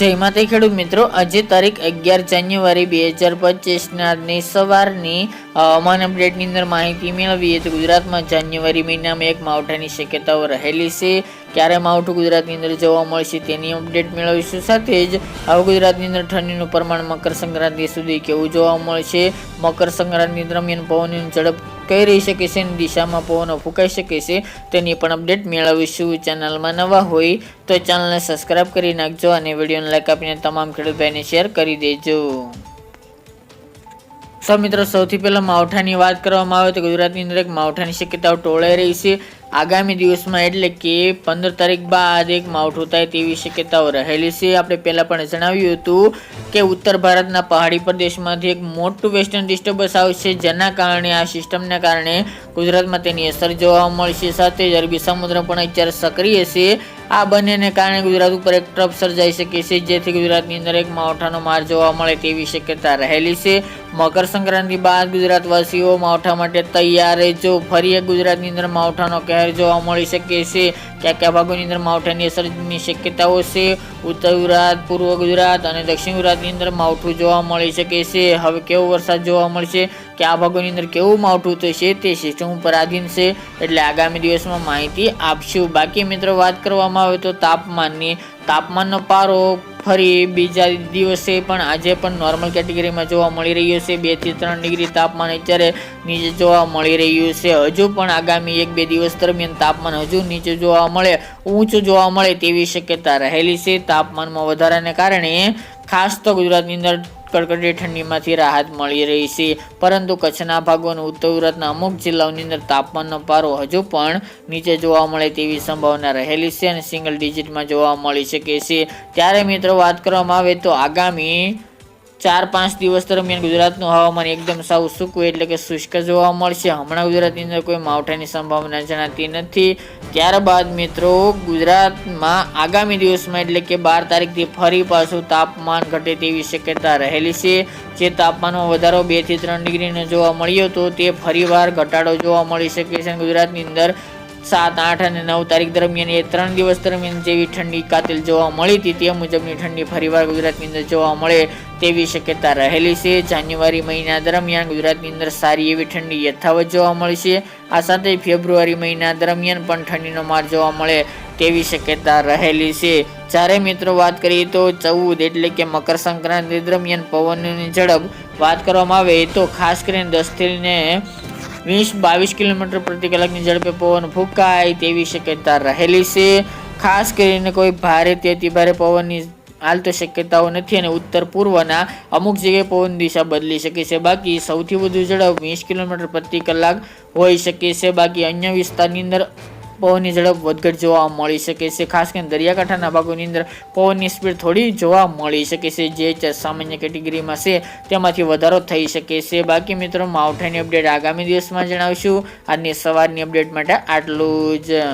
જય માતા ખેડૂત મિત્રો, આજે તારીખ 11 જાન્યુઆરી 2025 આજની સવારની હવામાન અપડેટની અંદર માહિતી મેળવીએ તો ગુજરાતમાં જાન્યુઆરી મહિનામાં એક માવઠાની શક્યતાઓ રહેલી છે. ક્યારે માવઠું ગુજરાતની અંદર જોવા મળશે તેની અપડેટ મેળવીશું. સાથે જ હવે ગુજરાતની અંદર ઠંડીનું પ્રમાણ મકર સંક્રાંતિ સુધી કેવું જોવા મળશે, મકર સંક્રાંતિ દરમિયાન પવનની ઝડપ કઈ રહી શકે છે અને દિશામાં પવનો ફૂંકાઈ શકે છે તેની પણ અપડેટ મેળવીશું. ચેનલમાં નવા હોય તો ચેનલને સબસ્ક્રાઇબ કરી નાખજો અને વિડીયોને લાઈક આપીને તમામ ખેડૂત ભાઈને શેર કરી દેજો. મિત્રો, સૌથી પહેલા માવઠાની વાત કરવામાં આવે તો ગુજરાતની અંદર એક માવઠાની શક્યતાઓ ટોળાઈ રહી છે. આગામી દિવસમાં એટલે કે 15 તારીખ બાદ એક માવઠું થાય તેવી શક્યતાઓ રહેલી છે. આપણે પહેલા પણ જણાવ્યું હતું કે ઉત્તર ભારતના પહાડી પ્રદેશમાંથી એક મોટું વેસ્ટર્ન ડિસ્ટર્બન્સ આવશે, જેના કારણે આ સિસ્ટમના કારણે ગુજરાતમાં તેની અસર જોવા મળશે. સાથે જ અરબી સમુદ્ર પણ અત્યારે સક્રિય છે. આ બંનેને કારણે ગુજરાત ઉપર એક ટ્રફ સર્જાઈ શકે છે, જેથી ગુજરાતની અંદર એક માવઠાનો માર જોવા મળે તેવી શક્યતા રહેલી છે. મકર સંક્રાંતિ બાદ ગુજરાતવાસીઓ માવઠા માટે તૈયાર રહેજો. ફરી એક ગુજરાતની અંદર માવઠાનો કહેર જોવા મળી શકે છે. કયા કયા ભાગોની અંદર માવઠાની અસરની શક્યતાઓ છે? ઉત્તર ગુજરાત, પૂર્વ ગુજરાત અને દક્ષિણ ગુજરાતની અંદર માવઠું જોવા મળી શકે છે. હવે કેવો વરસાદ જોવા મળશે, કે આ ભાગોની અંદર કેવું માવઠું થશે તે સિસ્ટમ ઉપર આધીન છે, એટલે આગામી દિવસમાં માહિતી આપશું. બાકી મિત્રો, વાત કરવામાં આવે તો તાપમાનનો પારો ફરી બીજા દિવસે પણ આજે પણ નોર્મલ કેટેગરીમાં જોવા મળી રહ્યો છે. 2 થી 3 ડિગ્રી તાપમાન અત્યારે નીચે જોવા મળી રહ્યું છે. હજુ પણ આગામી 1-2 દિવસ દરમિયાન તાપમાન હજુ નીચે જોવા મળે, ઊંચું જોવા મળે તેવી શક્યતા રહેલી છે. તાપમાનમાં વધારાને કારણે ખાસ તો ગુજરાતની અંદર કડકડી ઠંડીમાંથી રાહત મળી રહી છે, પરંતુ કચ્છના ભાગો અને ઉત્તર ગુજરાતના અમુક જિલ્લાઓની અંદર તાપમાનનો પારો હજુ પણ નીચે જોવા મળે તેવી સંભાવના રહેલી છે અને સિંગલ ડિજિટમાં જોવા મળી શકે છે. ત્યારે મિત્રો, વાત કરવામાં આવે તો આગામી 4-5 દિવસ દરમિયાન ગુજરાતનું હવામાન એકદમ સાવ સૂકું એટલે કે શુષ્ક જોવા મળશે. હમણાં ગુજરાતની અંદર કોઈ માવઠાની સંભાવના જણાતી નથી. ત્યારબાદ મિત્રો, ગુજરાતમાં આગામી દિવસમાં એટલે કે 12 તારીખથી ફરી પાછું તાપમાન ઘટે તેવી શક્યતા રહેલી છે. જે તાપમાનમાં વધારો 2 થી 3 ડિગ્રીનો જોવા મળ્યો હતો તે ફરીવાર ઘટાડો જોવા મળી શકે છે. ગુજરાતની અંદર 7, 8 અને 9 તારીખ દરમિયાન એ 3 દિવસ દરમિયાન જેવી ઠંડી કાતિલ જોવા મળી હતી તે મુજબની ઠંડી ફરીવાર ગુજરાતની અંદર જોવા મળે તેવી શક્યતા રહેલી છે. જાન્યુઆરી મહિના દરમિયાન ગુજરાતની અંદર સારી એવી ઠંડી યથાવત જોવા મળશે. આ સાથે ફેબ્રુઆરી મહિના દરમિયાન પણ ઠંડીનો માર જોવા મળે તેવી શક્યતા રહેલી છે. જ્યારે મિત્રો, વાત કરીએ તો 14 એટલે કે મકર સંક્રાંતિ દરમિયાન પવનની ઝડપ વાત કરવામાં આવે તો ખાસ કરીને 10 થી 20-22 કિલોમીટર પ્રતિ કલાકની ઝડપે પવન ફૂંકાય તેવી શક્યતા રહેલી છે. ખાસ કરીને કોઈ ભારેથી અતિ ભારે પવનની હાલ તો શક્યતાઓ નથી અને ઉત્તર પૂર્વના અમુક જગ્યાએ પવન દિશા બદલી શકે છે. બાકી સૌથી વધુ ઝડપ 20 કિલોમીટર પ્રતિ કલાક હોઈ શકે છે. બાકી અન્ય વિસ્તારની અંદર પવનની ઝડપ વધઘટ જોવા મળી શકે છે. ખાસ કરીને દરિયાકાંઠાના ભાગોની અંદર પવનની સ્પીડ થોડી જોવા મળી શકે છે, જે સામાન્ય કેટેગરીમાં છે તેમાંથી વધારો થઈ શકે છે. બાકી મિત્રો, માવઠાની અપડેટ આગામી દિવસમાં જણાવશું. આજની સવારની અપડેટ માટે આટલું જ.